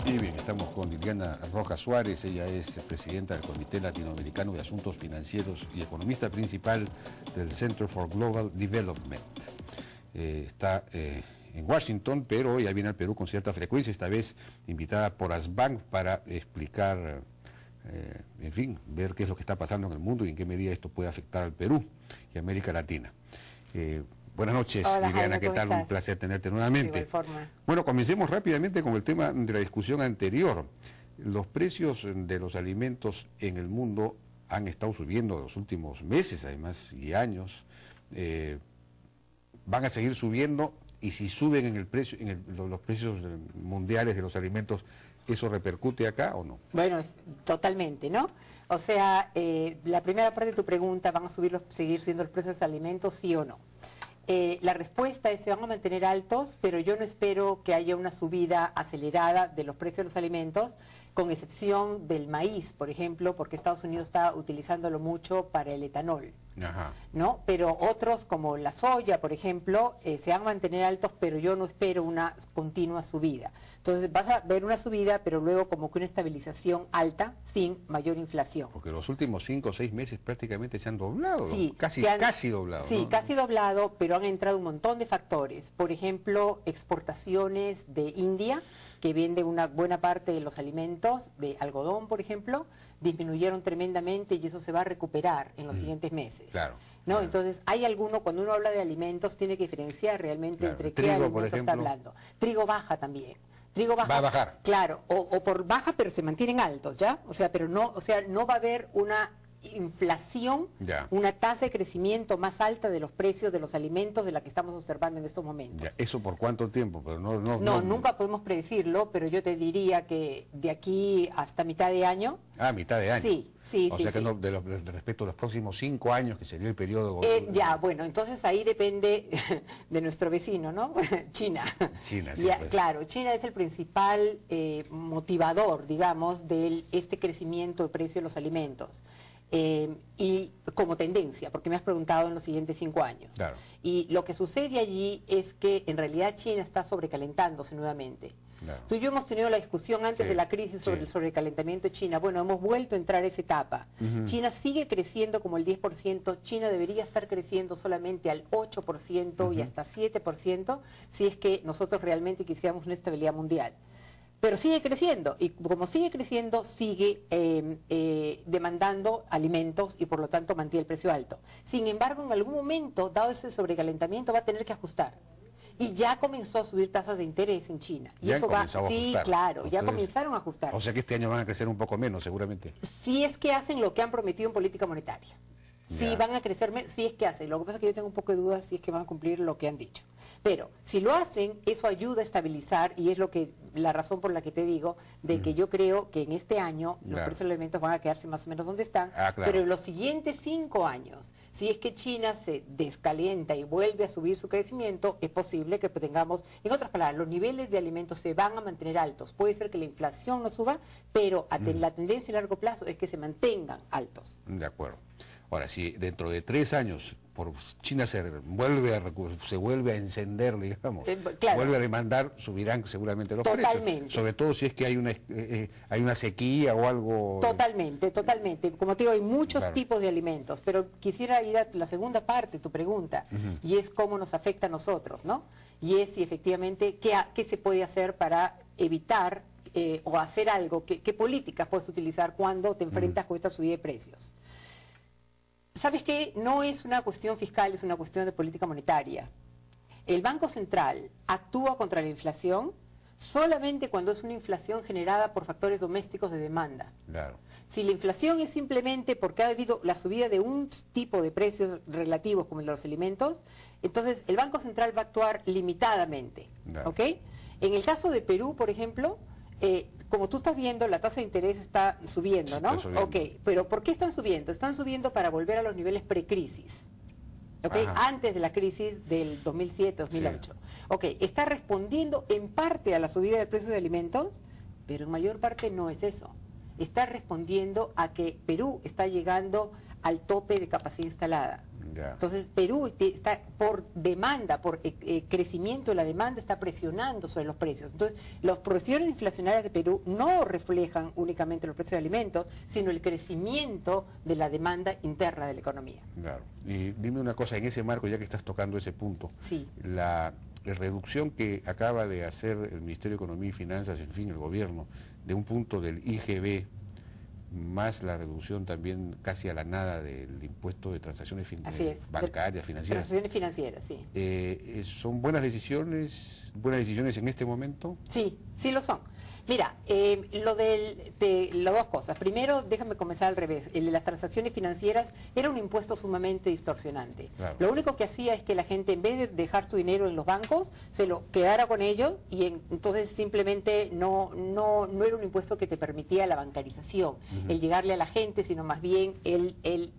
Y bien, estamos con Liliana Rojas Suárez, ella es presidenta del Comité Latinoamericano de Asuntos Financieros y economista principal del Center for Global Development. Está en Washington, pero ella viene al Perú con cierta frecuencia, esta vez invitada por ASBank para explicar, en fin, ver qué es lo que está pasando en el mundo y en qué medida esto puede afectar al Perú y a América Latina. Buenas noches, hola, Liliana, Jaime, ¿qué tal? ¿estás? Un placer tenerte nuevamente. De igual forma. Bueno, comencemos rápidamente con el tema de la discusión anterior. Los precios de los alimentos en el mundo han estado subiendo en los últimos meses, además, y años. Van a seguir subiendo, y si suben en el precio, los precios mundiales de los alimentos, ¿eso repercute acá o no? Bueno, totalmente, ¿no? O sea, la primera parte de tu pregunta, ¿van a seguir subiendo los precios de los alimentos, sí o no? La respuesta es: se van a mantener altos, pero yo no espero que haya una subida acelerada de los precios de los alimentos, con excepción del maíz, por ejemplo, porque Estados Unidos está utilizándolo mucho para el etanol. Ajá. ¿No? Pero otros, como la soya, por ejemplo, se van a mantener altos, pero yo no espero una continua subida. Entonces vas a ver una subida, pero luego como que una estabilización alta, sin mayor inflación. Porque los últimos 5 o 6 meses prácticamente se han doblado, Sí, casi doblado. Sí, ¿no? casi doblado, pero han entrado un montón de factores. Por ejemplo, exportaciones de India, que vende una buena parte de los alimentos, de algodón, por ejemplo, disminuyeron tremendamente y eso se va a recuperar en los siguientes meses. Claro. ¿No? Claro. Entonces, cuando uno habla de alimentos, tiene que diferenciar realmente Claro. entre Trigo, qué por alimento está ejemplo. hablando. Trigo baja también. Trigo baja. Va a bajar. Claro, o por baja, pero se mantienen altos, ¿ya? O sea, pero no, no va a haber una inflación, Ya. una tasa de crecimiento más alta de los precios de los alimentos de la que estamos observando en estos momentos. Ya, ¿eso por cuánto tiempo? Pero No, nunca podemos predecirlo, pero yo te diría que de aquí hasta mitad de año. Mitad de año. Sí. O sea que sí. respecto a los próximos 5 años, que sería el periodo... Ya, bueno, entonces ahí depende de nuestro vecino, ¿no? China. China, sí. Ya, Pues. claro, China es el principal motivador, digamos, de este crecimiento de precio de los alimentos. Y como tendencia, porque me has preguntado en los siguientes 5 años. Claro. Y lo que sucede allí es que en realidad China está sobrecalentándose nuevamente. Claro. Tú y yo hemos tenido la discusión antes de la crisis sobre el sobrecalentamiento de China. Bueno, hemos vuelto a entrar a esa etapa. China sigue creciendo como el 10%, China debería estar creciendo solamente al 8% y hasta 7%, si es que nosotros realmente quisiéramos una estabilidad mundial. Pero sigue creciendo, y como sigue creciendo, sigue demandando alimentos y por lo tanto mantiene el precio alto. Sin embargo, en algún momento, dado ese sobrecalentamiento, va a tener que ajustar. Y ya comenzó a subir tasas de interés en China. Y Ya eso han comenzado a sí, ajustar. claro, ya Ustedes- comenzaron a ajustar. O sea que este año van a crecer un poco menos, seguramente. Si es que hacen lo que han prometido en política monetaria. Si Ya. van a crecer, si es que hacen. Lo que pasa es que yo tengo un poco de dudas si es que van a cumplir lo que han dicho. Pero si lo hacen, eso ayuda a estabilizar, y es la razón por la que te digo de que yo creo que en este año los Claro. precios de los alimentos van a quedarse más o menos donde están, Claro. pero en los siguientes 5 años, si es que China se descalienta y vuelve a subir su crecimiento, es posible que tengamos, en otras palabras, los niveles de alimentos se van a mantener altos. Puede ser que la inflación no suba, pero la tendencia a largo plazo es que se mantengan altos. De acuerdo. Ahora, si dentro de 3 años China se vuelve a encender, digamos, claro. vuelve a demandar, subirán seguramente los Totalmente. precios. Sobre todo si es que hay una sequía o algo... Totalmente. Como te digo, hay muchos Claro. tipos de alimentos, pero quisiera ir a la segunda parte de tu pregunta, y es cómo nos afecta a nosotros, ¿no? Y es si efectivamente qué se puede hacer para evitar o hacer algo, qué políticas puedes utilizar cuando te enfrentas con esta subida de precios. ¿Sabes qué? No es una cuestión fiscal, es una cuestión de política monetaria. El Banco Central actúa contra la inflación solamente cuando es una inflación generada por factores domésticos de demanda. Claro. Si la inflación es simplemente porque ha habido la subida de un tipo de precios relativos como el de los alimentos, entonces el Banco Central va a actuar limitadamente. Claro. ¿Ok? En el caso de Perú, por ejemplo, como tú estás viendo, la tasa de interés está subiendo, ¿no? Está subiendo. Ok, pero ¿por qué están subiendo? Están subiendo para volver a los niveles precrisis. ¿Ok? Ajá. Antes de la crisis del 2007-2008. Sí. Ok, está respondiendo en parte a la subida del precio de alimentos, pero en mayor parte no es eso. Está respondiendo a que Perú está llegando al tope de capacidad instalada. Ya. Entonces Perú está por demanda, por crecimiento de la demanda, está presionando sobre los precios. Entonces las presiones inflacionarias de Perú no reflejan únicamente los precios de alimentos, sino el crecimiento de la demanda interna de la economía. Claro. Y dime una cosa, en ese marco, ya que estás tocando ese punto, Sí. la reducción que acaba de hacer el Ministerio de Economía y Finanzas, en fin, el gobierno, de un punto del IGB, más la reducción también casi a la nada del impuesto de transacciones bancarias, financieras. Transacciones financieras, sí. ¿Son buenas decisiones en este momento? Sí, sí lo son. Mira, las dos cosas. Primero, déjame comenzar al revés. El de las transacciones financieras era un impuesto sumamente distorsionante. Claro. Lo único que hacía es que la gente, en vez de dejar su dinero en los bancos, se lo quedara con ellos y entonces simplemente no era un impuesto que te permitía la bancarización, el llegarle a la gente, sino más bien el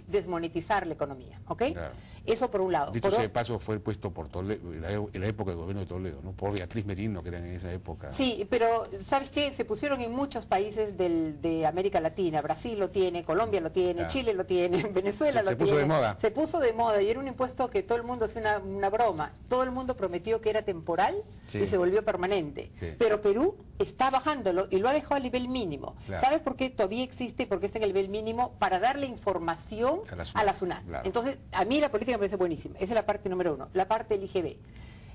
desmonetizar la economía. ¿Ok? Claro. Eso por un lado. Dicho sea de paso, fue puesto por Toledo, en la época del gobierno de Toledo, ¿no? Por Beatriz Merino, que eran en esa época. Sí, pero ¿sabes qué? Se pusieron en muchos países de América Latina. Brasil lo tiene, Colombia lo tiene, claro. Chile lo tiene, Venezuela lo tiene. Se puso de moda. Se puso de moda y era un impuesto que todo el mundo hacía una broma. Todo el mundo prometió que era temporal, sí, y se volvió permanente. Sí. Pero Perú está bajándolo y lo ha dejado a nivel mínimo. Claro. ¿Sabes por qué todavía existe? Porque está en el nivel mínimo para darle información a la SUNAT. Claro. Entonces, a mí la política me parece buenísima. Esa es la parte número uno, la parte del IGB.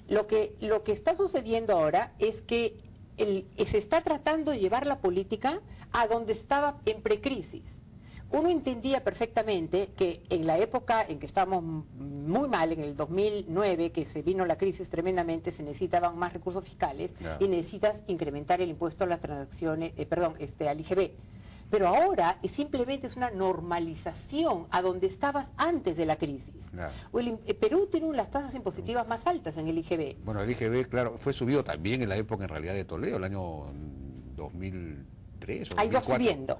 Lo que está sucediendo ahora es que se está tratando de llevar la política a donde estaba en precrisis. Uno entendía perfectamente que en la época en que estábamos muy mal, en el 2009, que se vino la crisis tremendamente, se necesitaban más recursos fiscales, y necesitas incrementar el impuesto a las transacciones, al IGB. Pero ahora simplemente es una normalización a donde estabas antes de la crisis. Claro. Perú tiene las tasas impositivas más altas en el IGB. Bueno, el IGB, claro, fue subido también en la época en realidad de Toledo, el año 2003 o 2004.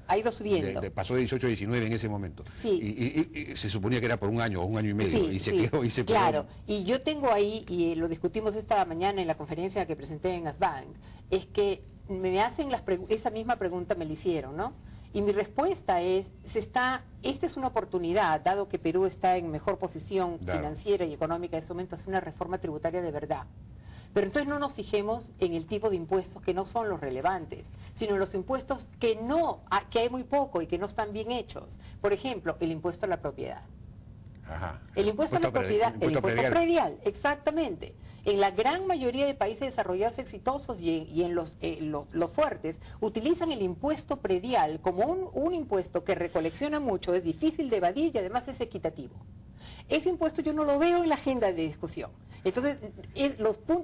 Ha ido subiendo. Pasó de 18 a 19 en ese momento. Sí. Y se suponía que era por un año o un año y medio, sí, y se quedó y se quedó. Claro, y yo tengo ahí, y lo discutimos esta mañana en la conferencia que presenté en ASBank, es que me hacen esa misma pregunta, me la hicieron, ¿no? Y mi respuesta es, esta es una oportunidad, dado que Perú está en mejor posición financiera y económica en ese momento, hacer una reforma tributaria de verdad. Pero entonces no nos fijemos en el tipo de impuestos que no son los relevantes, sino en los impuestos que hay muy poco y que no están bien hechos. Por ejemplo, el impuesto a la propiedad. Ajá. El impuesto a la propiedad, el impuesto predial, exactamente. En la gran mayoría de países desarrollados exitosos y en los fuertes, utilizan el impuesto predial como un impuesto que recolecciona mucho, es difícil de evadir y además es equitativo. Ese impuesto yo no lo veo en la agenda de discusión. Entonces,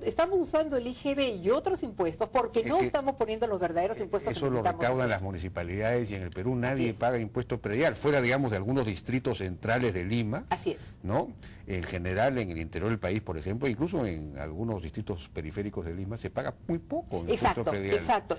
estamos usando el IGB y otros impuestos porque no estamos poniendo los verdaderos impuestos que necesitamos. Eso lo recaudan las municipalidades y en el Perú nadie paga impuesto predial, fuera, digamos, de algunos distritos centrales de Lima. Así es. ¿No? En general, en el interior del país, por ejemplo, incluso en algunos distritos periféricos de Lima, se paga muy poco impuesto predial. Exacto.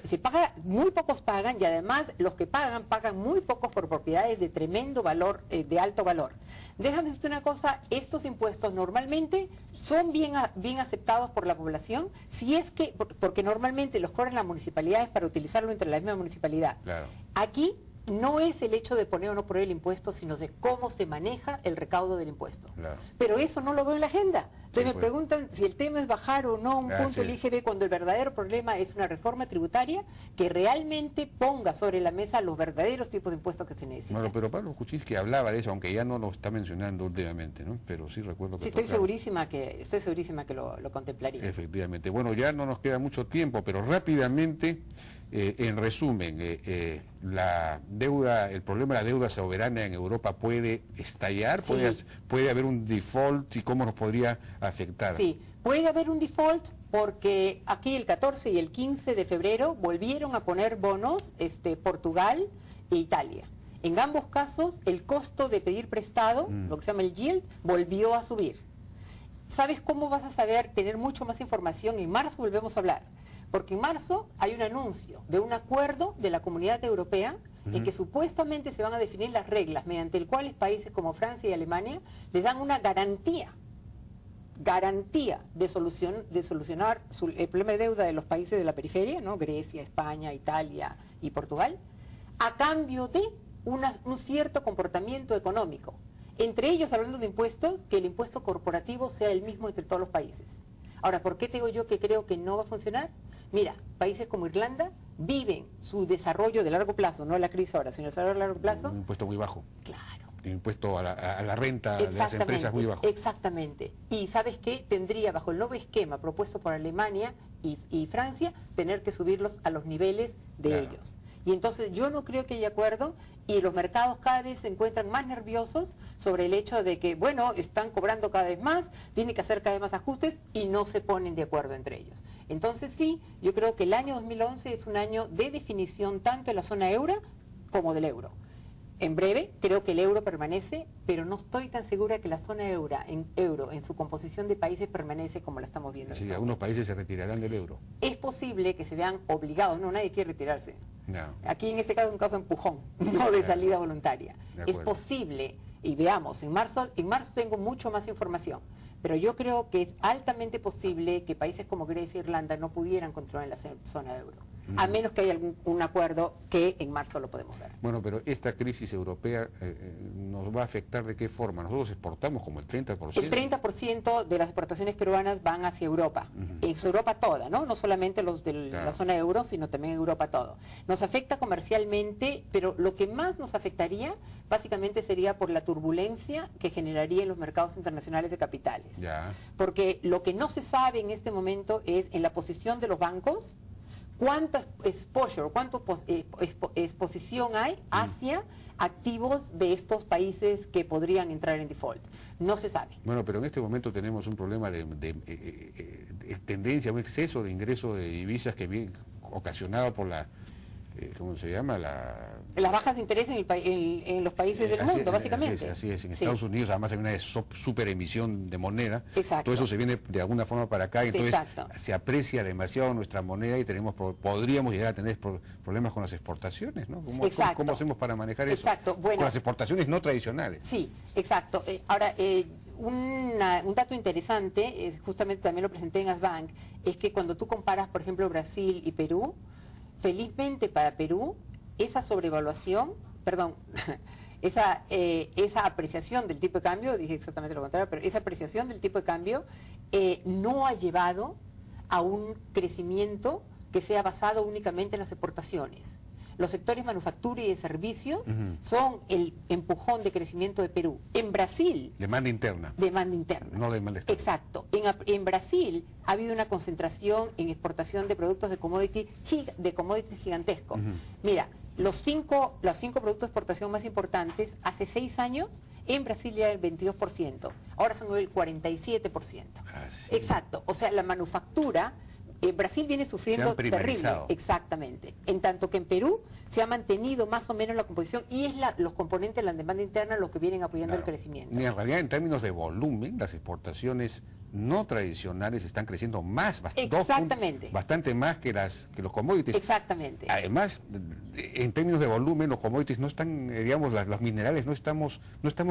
Muy pocos pagan y además los que pagan muy pocos por propiedades de tremendo valor, de alto valor. Déjame decirte una cosa, estos impuestos normalmente son bien aceptados por la población, si es que, porque normalmente los cobran las municipalidades para utilizarlo entre la misma municipalidad. Claro. Aquí no es el hecho de poner o no poner el impuesto, sino de cómo se maneja el recaudo del impuesto. Claro. Pero eso no lo veo en la agenda. Entonces me preguntan si el tema es bajar o no un punto el IGB, cuando el verdadero problema es una reforma tributaria que realmente ponga sobre la mesa los verdaderos tipos de impuestos que se necesitan. Bueno, pero Pablo Kuczynski hablaba de eso, aunque ya no lo está mencionando últimamente, ¿no? Pero sí recuerdo que... Sí, estoy segurísima que lo contemplaría. Efectivamente. Bueno, ya no nos queda mucho tiempo, pero rápidamente... en resumen, la deuda, el problema de la deuda soberana en Europa puede estallar, puede haber un default y cómo nos podría afectar. Sí, puede haber un default porque aquí el 14 y el 15 de febrero volvieron a poner bonos Portugal e Italia. En ambos casos el costo de pedir prestado, lo que se llama el yield, volvió a subir. ¿Sabes cómo vas a saber, tener mucho más información? En marzo volvemos a hablar. Porque en marzo hay un anuncio de un acuerdo de la Comunidad Europea en que supuestamente se van a definir las reglas mediante el cual países como Francia y Alemania les dan una garantía de solucionar el problema de deuda de los países de la periferia, ¿no? Grecia, España, Italia y Portugal, a cambio de un cierto comportamiento económico. Entre ellos, hablando de impuestos, que el impuesto corporativo sea el mismo entre todos los países. Ahora, ¿por qué te digo yo que creo que no va a funcionar? Mira, países como Irlanda viven su desarrollo de largo plazo, no la crisis ahora, sino el desarrollo de largo plazo. Un impuesto muy bajo. Claro. El impuesto a la renta de las empresas muy bajo. Exactamente. Y ¿sabes qué? Tendría, bajo el nuevo esquema propuesto por Alemania y Francia, tener que subirlos a los niveles de ellos. Y entonces yo no creo que haya acuerdo, y los mercados cada vez se encuentran más nerviosos sobre el hecho de que, bueno, están cobrando cada vez más, tienen que hacer cada vez más ajustes y no se ponen de acuerdo entre ellos. Entonces sí, yo creo que el año 2011 es un año de definición tanto en la zona euro como del euro. En breve, creo que el euro permanece, pero no estoy tan segura que la zona euro en su composición de países permanece como la estamos viendo. Sí, algunos países se retirarán del euro. Es posible que se vean obligados, no, nadie quiere retirarse. No. Aquí en este caso es un caso de empujón, no de salida voluntaria. Es posible, y veamos, en marzo tengo mucho más información, pero yo creo que es altamente posible que países como Grecia e Irlanda no pudieran controlar la zona euro, a menos que haya un acuerdo que en marzo lo podemos ver. Bueno, pero esta crisis europea nos va a afectar ¿de qué forma? Nosotros exportamos como el 30%. El 30% de las exportaciones peruanas van hacia Europa, en Europa toda, ¿no? No solamente los de la zona euro, sino también Europa todo. Nos afecta comercialmente, pero lo que más nos afectaría básicamente sería por la turbulencia que generaría en los mercados internacionales de capitales. Ya. Porque lo que no se sabe en este momento es en la posición de los bancos, cuánta exposición hay hacia activos de estos países que podrían entrar en default. No se sabe. Bueno, pero en este momento tenemos un problema de tendencia, un exceso de ingreso de divisas que viene ocasionado por la, ¿cómo se llama? Las bajas de interés en los países del mundo, básicamente. Así es. En Estados Unidos además hay una superemisión de moneda. Exacto. Todo eso se viene de alguna forma para acá, y entonces se aprecia demasiado nuestra moneda y podríamos llegar a tener problemas con las exportaciones, ¿no? ¿Cómo hacemos para manejar eso? Bueno, con las exportaciones no tradicionales. Sí, exacto. Ahora, un dato interesante, justamente también lo presenté en ASBank, es que cuando tú comparas, por ejemplo, Brasil y Perú, felizmente para Perú, esa sobrevaluación, perdón, esa apreciación del tipo de cambio, dije exactamente lo contrario, pero esa apreciación del tipo de cambio no ha llevado a un crecimiento que sea basado únicamente en las exportaciones. Los sectores manufactura y de servicios son el empujón de crecimiento de Perú. En Brasil... Demanda interna. Demanda interna. No demanda externa. Exacto. En Brasil ha habido una concentración en exportación de productos de commodity gigantesco. Mira, los cinco productos de exportación más importantes, hace 6 años, en Brasil era el 22%. Ahora son el 47%. Ah, sí. Exacto. O sea, la manufactura... Brasil viene sufriendo terrible, exactamente, en tanto que en Perú se ha mantenido más o menos la composición y es los componentes de la demanda interna los que vienen apoyando el crecimiento. Y en realidad, en términos de volumen, las exportaciones no tradicionales están creciendo más, bastante más que los commodities. Exactamente. Además, en términos de volumen, los commodities no están, digamos, los minerales no estamos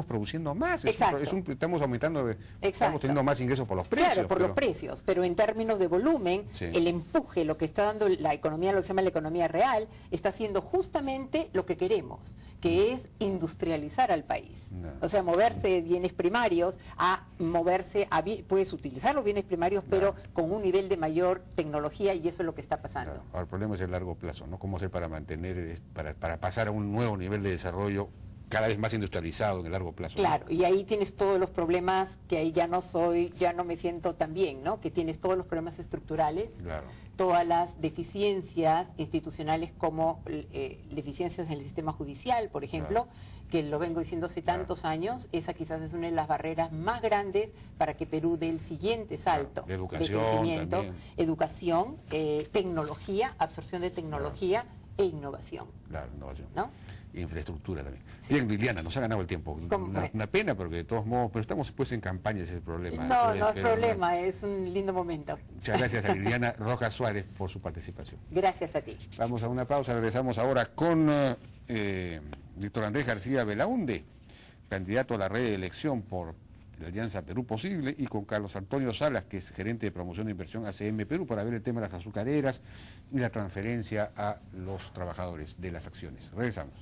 produciendo más. Estamos aumentando, estamos teniendo más ingresos por los precios. Claro, por los precios, pero en términos de volumen, el empuje, lo que está dando la economía, lo que se llama la economía real, está haciendo justamente lo que queremos, que es industrializar al país. O sea, moverse de bienes primarios a moverse a puedes utilizar los bienes primarios, pero con un nivel de mayor tecnología, y eso es lo que está pasando. Ahora, el problema es el largo plazo, ¿no? ¿Cómo hacer para mantener, para pasar a un nuevo nivel de desarrollo cada vez más industrializado en el largo plazo? Claro, y ahí tienes todos los problemas que ahí ya no me siento tan bien, ¿no? Que tienes todos los problemas estructurales, todas las deficiencias institucionales como deficiencias en el sistema judicial, por ejemplo, que lo vengo diciendo hace tantos años. Esa quizás es una de las barreras más grandes para que Perú dé el siguiente salto de crecimiento. Educación, tecnología, absorción de tecnología e innovación. Claro, innovación. ¿No? Infraestructura también. Bien, Liliana, nos ha ganado el tiempo. Una pena, porque de todos modos, pero estamos pues en campaña, ese es el problema. No es problema, es un lindo momento. Muchas gracias a Liliana Rojas Suárez por su participación. Gracias a ti. Vamos a una pausa, regresamos ahora con Víctor Andrés García Belaunde, candidato a la red de elección por la Alianza Perú Posible, y con Carlos Antonio Salas, que es gerente de promoción de inversión ACM Perú, para ver el tema de las azucareras y la transferencia a los trabajadores de las acciones. Regresamos.